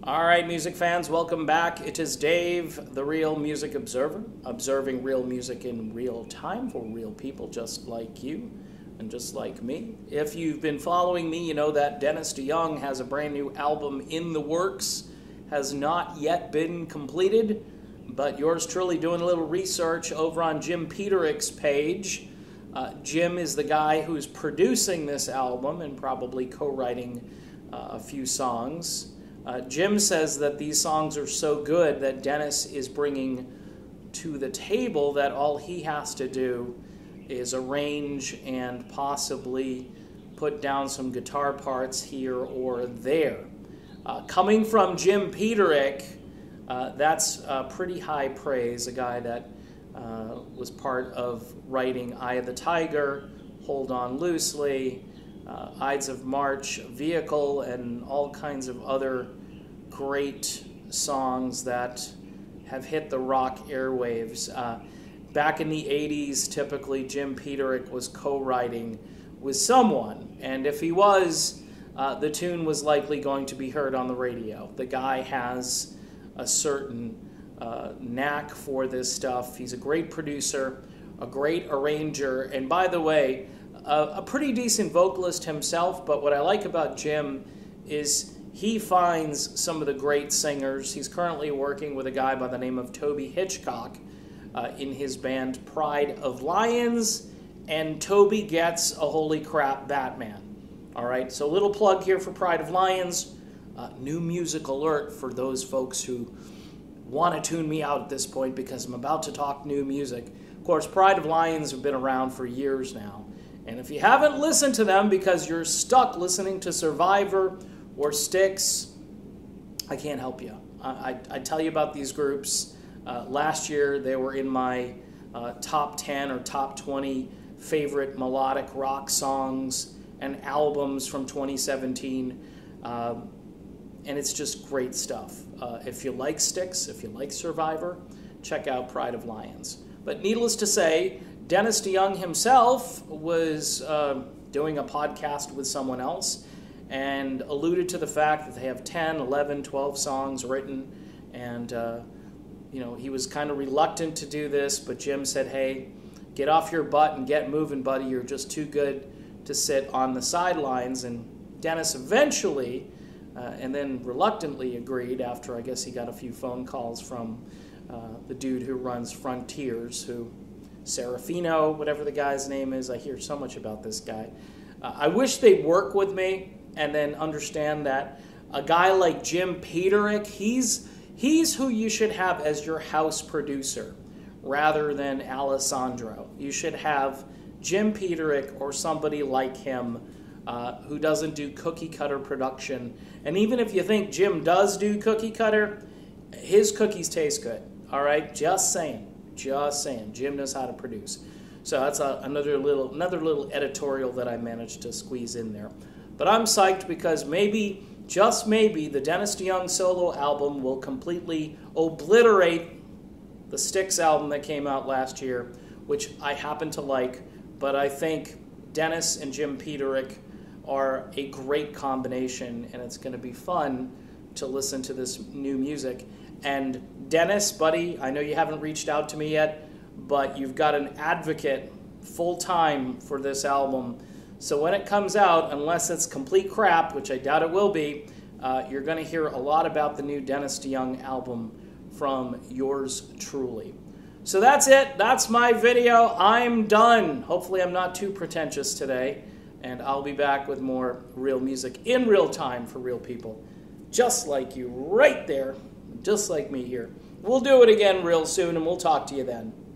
All right, music fans, welcome back. It is Dave, the Real Music Observer, observing real music in real time for real people just like you and just like me. If you've been following me, you know that Dennis DeYoung has a brand new album in the works, has not yet been completed, but yours truly doing a little research over on Jim Peterik's page. Jim is the guy who's producing this album and probably co-writing a few songs. Jim says that these songs are so good that Dennis is bringing to the table that all he has to do is arrange and possibly put down some guitar parts here or there. Coming from Jim Peterik, that's pretty high praise, a guy that was part of writing Eye of the Tiger, Hold On Loosely, Ides of March, Vehicle, and all kinds of other great songs that have hit the rock airwaves. Back in the 80s, typically Jim Peterik was co-writing with someone, and if he was, the tune was likely going to be heard on the radio. The guy has a certain knack for this stuff. He's a great producer, a great arranger, and by the way, a pretty decent vocalist himself, but what I like about Jim is he finds some of the great singers. He's currently working with a guy by the name of Toby Hitchcock in his band Pride of Lions, and Toby gets a holy crap Batman. All right, so a little plug here for Pride of Lions. New music alert for those folks who want to tune me out at this point because I'm about to talk new music. Of course, Pride of Lions have been around for years now. And if you haven't listened to them because you're stuck listening to Survivor or Styx, I can't help you. I tell you about these groups. Last year, they were in my top 10 or top 20 favorite melodic rock songs and albums from 2017. And it's just great stuff. If you like Styx, if you like Survivor, check out Pride of Lions. But needless to say, Dennis DeYoung himself was doing a podcast with someone else and alluded to the fact that they have 10, 11, 12 songs written, and he was kind of reluctant to do this, but Jim said, hey, get off your butt and get moving, buddy. You're just too good to sit on the sidelines. And Dennis eventually, and then reluctantly agreed after I guess he got a few phone calls from the dude who runs Frontiers, Serafino, whatever the guy's name is. I hear so much about this guy. I wish they'd work with me and then understand that a guy like Jim Peterik, he's who you should have as your house producer rather than Alessandro. You should have Jim Peterik or somebody like him who doesn't do cookie cutter production. And even if you think Jim does do cookie cutter, his cookies taste good. All right, just saying. Just saying, Jim knows how to produce. So that's another little editorial that I managed to squeeze in there. But I'm psyched because maybe, just maybe, the Dennis DeYoung solo album will completely obliterate the Styx album that came out last year, which I happen to like. But I think Dennis and Jim Peterik are a great combination, and it's going to be fun to listen to this new music. And Dennis, buddy, I know you haven't reached out to me yet, but you've got an advocate full-time for this album. So when it comes out, unless it's complete crap, which I doubt it will be, you're going to hear a lot about the new Dennis DeYoung album from yours truly. So that's it. That's my video. I'm done. Hopefully I'm not too pretentious today, and I'll be back with more real music in real time for real people, just like you right there. Just like me here. We'll do it again real soon, and we'll talk to you then.